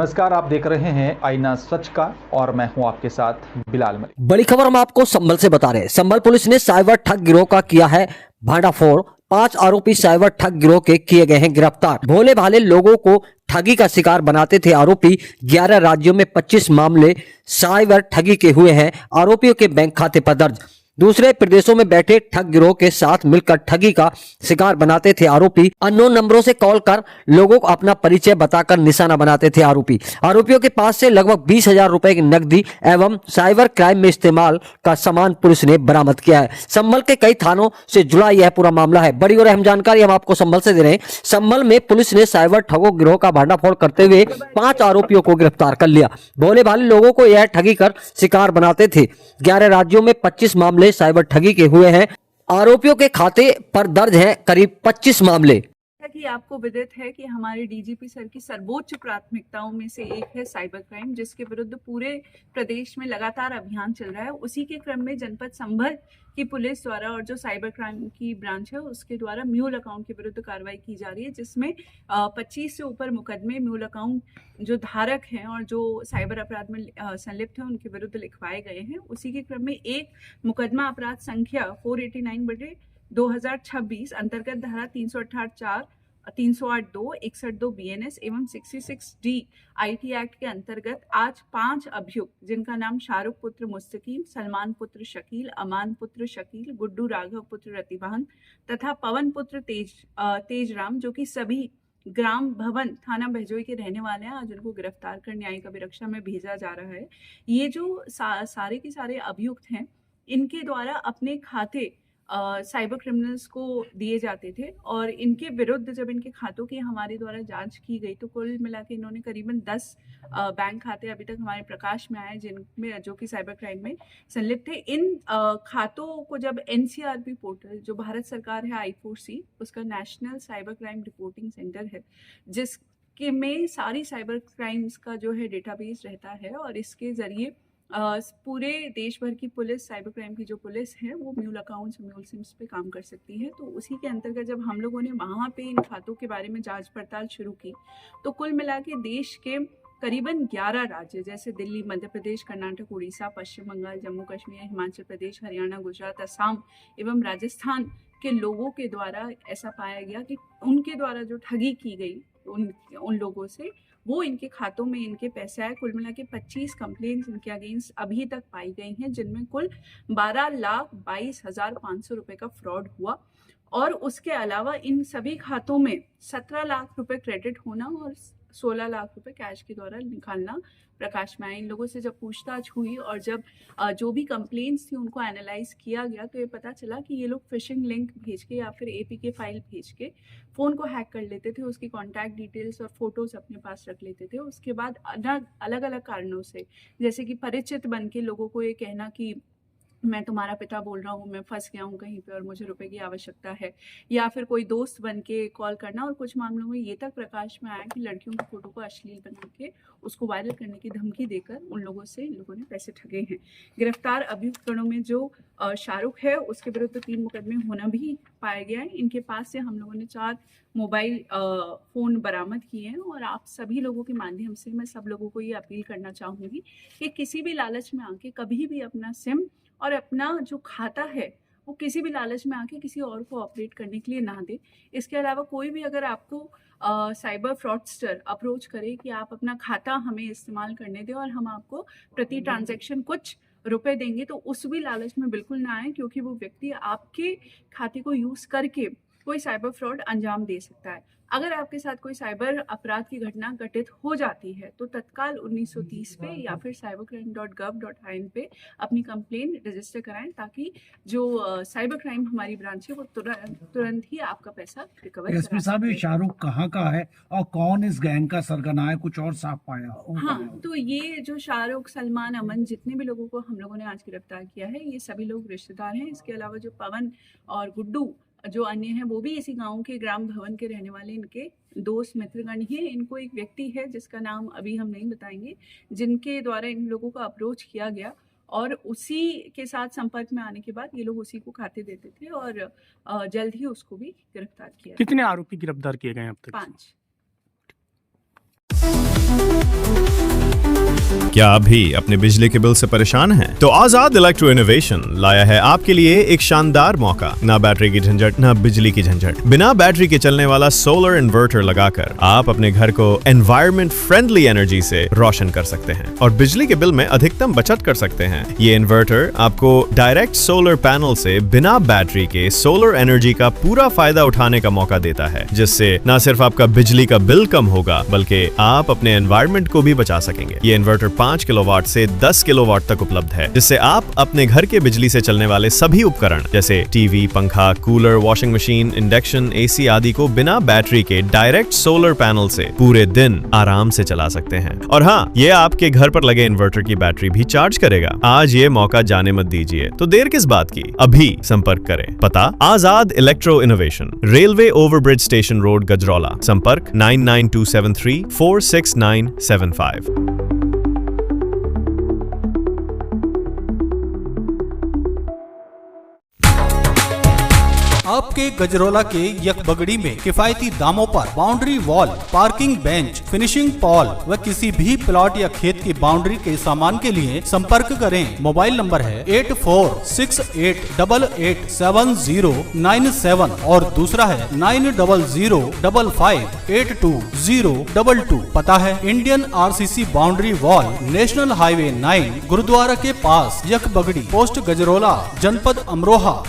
नमस्कार, आप देख रहे हैं आईना सच का और मैं हूं आपके साथ बिलाल मलिक। बड़ी खबर हम आपको संभल से बता रहे हैं। संभल पुलिस ने साइबर ठग गिरोह का किया है भांडाफोड़। 5 आरोपी साइबर ठग गिरोह के किए गए हैं गिरफ्तार। भोले भाले लोगों को ठगी का शिकार बनाते थे आरोपी। 11 राज्यों में 25 मामले साइबर ठगी के हुए हैं। आरोपियों के बैंक खाते पर दर्ज। दूसरे प्रदेशों में बैठे ठग गिरोह के साथ मिलकर ठगी का शिकार बनाते थे आरोपी। अननोन नंबरों से कॉल कर लोगों को अपना परिचय बताकर निशाना बनाते थे आरोपी। आरोपियों के पास से लगभग 20,000 रुपए की नकदी एवं साइबर क्राइम में इस्तेमाल का सामान पुलिस ने बरामद किया है। संभल के कई थानों से जुड़ा यह पूरा मामला है। बड़ी और अहम जानकारी हम आपको संभल से दे रहे हैं। संभल में पुलिस ने साइबर ठगों गिरोह का भांडाफोड़ करते हुए 5 आरोपियों को गिरफ्तार कर लिया। भोले भाले लोगों को यह ठगी कर शिकार बनाते थे। 11 राज्यों में 25 मामले साइबर ठगी के हुए हैं। आरोपियों के खाते पर दर्ज हैं करीब 25 मामले। कि आपको विदित है कि हमारे डीजीपी सर की सर्वोच्च प्राथमिकताओं में से एक है साइबर क्राइम, जिसके विरुद्ध पूरे प्रदेश में लगातार अभियान चल रहा है। उसी के क्रम में जनपद संभल की पुलिस द्वारा और जो साइबर क्राइम की ब्रांच है उसके द्वारा म्यूल अकाउंट के विरुद्ध कार्रवाई की जा रही है, जिसमें 25 से ऊपर मुकदमे म्यूल अकाउंट जो धारक हैं और जो साइबर अपराध में संलिप्त हैं उनके विरुद्ध लिखवाए गए हैं। उसी के क्रम में एक मुकदमा अपराध संख्या 489/2026 अंतर्गत धारा 368(4), 308(2), 61(2) BNS एवं 66D IT एक्ट के अंतर्गत आज 5 अभियुक्त, जिनका नाम शाहरुख पुत्र मुस्तकीम, सलमान पुत्र शकील, अमान पुत्र शकील, गुड्डू राघव पुत्र रतिभान तथा पवन पुत्र तेजराम, जो कि सभी ग्राम भवन थाना बहजोई के रहने वाले हैं, आज उनको गिरफ्तार कर न्यायिक अभिरक्षा में भेजा जा रहा है। ये जो सारे के सारे अभियुक्त हैं, इनके द्वारा अपने खाते साइबर क्रिमिनल्स को दिए जाते थे और इनके विरुद्ध जब इनके खातों की हमारे द्वारा जांच की गई तो कुल मिला के इन्होंने करीबन 10 बैंक खाते अभी तक हमारे प्रकाश में आए, जिनमें जो कि साइबर क्राइम में संलिप्त थे। इन खातों को जब NCRP पोर्टल, जो भारत सरकार है I4C, उसका national cyber crime reporting centre है, जिसके में सारी साइबर क्राइम्स का जो है डेटाबेस रहता है और इसके जरिए पूरे देश भर की पुलिस, साइबर क्राइम की जो पुलिस है, वो म्यूल अकाउंट्स, म्यूल सिम्स पे काम कर सकती है। तो उसी के अंतर्गत जब हम लोगों ने वहाँ पे इन खातों के बारे में जांच पड़ताल शुरू की तो कुल मिला के देश के करीबन 11 राज्य जैसे दिल्ली, मध्य प्रदेश, कर्नाटक, उड़ीसा, पश्चिम बंगाल, जम्मू कश्मीर, हिमाचल प्रदेश, हरियाणा, गुजरात, असम एवं राजस्थान के लोगों के द्वारा ऐसा पाया गया कि उनके द्वारा जो ठगी की गई उन लोगों से, वो इनके खातों में इनके पैसे आए। कुल मिला के 25 कंप्लेंट्स इनके अगेंस्ट अभी तक पाई गई हैं, जिनमें कुल 12,22,500 रुपये का फ्रॉड हुआ और उसके अलावा इन सभी खातों में 17 लाख रुपए क्रेडिट होना और 16 लाख रुपए कैश के द्वारा निकालना प्रकाश में आए। इन लोगों से जब पूछताछ हुई और जब जो भी कंप्लेंट्स थी उनको एनालाइज किया गया तो ये पता चला कि ये लोग फिशिंग लिंक भेज के या फिर APK फाइल भेज के फ़ोन को हैक कर लेते थे, उसकी कॉन्टैक्ट डिटेल्स और फोटोज़ अपने पास रख लेते थे। उसके बाद अलग अलग कारणों से, जैसे कि परिचित बन के लोगों को ये कहना कि मैं तुम्हारा पिता बोल रहा हूँ, मैं फंस गया हूँ कहीं पे और मुझे रुपए की आवश्यकता है, या फिर कोई दोस्त बन के कॉल करना। और कुछ मामलों में ये तक प्रकाश में आया कि लड़कियों की फोटो को अश्लील बना के उसको वायरल करने की धमकी देकर उन लोगों से इन लोगों ने पैसे ठगे हैं। गिरफ्तार अभियुक्त गणों में जो शाहरुख है, उसके विरुद्ध 3 मुकदमे होना भी पाया गया है। इनके पास से हम लोगों ने 4 मोबाइल फ़ोन बरामद किए हैं और आप सभी लोगों के माध्यम से मैं सब लोगों को ये अपील करना चाहूँगी कि किसी भी लालच में आके कभी भी अपना सिम और अपना जो खाता है वो किसी भी लालच में आके किसी और को ऑपरेट करने के लिए ना दे। इसके अलावा कोई भी अगर आपको साइबर फ्रॉडस्टर अप्रोच करे कि आप अपना खाता हमें इस्तेमाल करने दें और हम आपको प्रति ट्रांजैक्शन कुछ रुपए देंगे, तो उस भी लालच में बिल्कुल ना आए, क्योंकि वो व्यक्ति आपके खाते को यूज़ करके कोई साइबर फ्रॉड अंजाम दे सकता है। अगर आपके साथ कोई साइबर अपराध की घटना घटित हो जाती है तो तत्काल 1930 पे या फिर cybercrime.gov.in पे अपनी कंप्लेन रजिस्टर कराएं, ताकि जो साइबर क्राइम हमारी ब्रांच है वो तुरंत ही आपका पैसा रिकवर। एसपी साहब, ये शाहरुख कहाँ का है और कौन इस गैंग का सरगना है, कुछ और साफ पाया? हाँ, तो ये जो शाहरुख, सलमान, अमन, जितने भी लोगों को हम लोगों ने आज गिरफ्तार किया है, ये सभी लोग रिश्तेदार हैं। इसके अलावा जो पवन और गुड्डू जो अन्य हैं, वो भी इसी गांव के ग्राम भवन के रहने वाले इनके दोस्त मित्रगण ही हैं। इनको एक व्यक्ति है जिसका नाम अभी हम नहीं बताएंगे, जिनके द्वारा इन लोगों को अप्रोच किया गया और उसी के साथ संपर्क में आने के बाद ये लोग उसी को खाते देते थे और जल्द ही उसको भी गिरफ्तार किया। कितने आरोपी गिरफ्तार किए गए हैं अब तक? 5। क्या आप भी अपने बिजली के बिल से परेशान हैं? तो आजाद इलेक्ट्रो इनोवेशन लाया है आपके लिए एक शानदार मौका। ना बैटरी की झंझट, ना बिजली की झंझट। बिना बैटरी के चलने वाला सोलर इन्वर्टर लगाकर आप अपने घर को एनवायरमेंट फ्रेंडली एनर्जी से रोशन कर सकते हैं और बिजली के बिल में अधिकतम बचत कर सकते हैं। ये इन्वर्टर आपको डायरेक्ट सोलर पैनल से बिना बैटरी के सोलर एनर्जी का पूरा फायदा उठाने का मौका देता है, जिससे न सिर्फ आपका बिजली का बिल कम होगा बल्कि आप अपने एनवायरमेंट को भी बचा सकेंगे। ये इन्वर्टर 5 किलोवाट से 10 किलोवाट तक उपलब्ध है, जिससे आप अपने घर के बिजली से चलने वाले सभी उपकरण जैसे टीवी, पंखा, cooler, washing machine, induction, AC आदि को बिना बैटरी के डायरेक्ट सोलर पैनल से पूरे दिन आराम से चला सकते हैं। और हाँ, ये आपके घर पर लगे इन्वर्टर की बैटरी भी चार्ज करेगा। आज ये मौका जाने मत दीजिए, तो देर किस बात की, अभी संपर्क करें। पता Azad electro innovation, railway overbridge station road, Gajraula. संपर्क 99273 46975। आपके गजरौला के यकबगड़ी में किफायती दामों पर boundary wall, parking bench, finishing Paul व किसी भी प्लॉट या खेत की बाउंड्री के सामान के लिए संपर्क करें। मोबाइल नंबर है 8468887097 और दूसरा है 9005582022। पता है Indian RCC boundary wall, national highway 9, gurdwara के पास, यकबगड़ी, पोस्ट गजरौला, जनपद अमरोहा।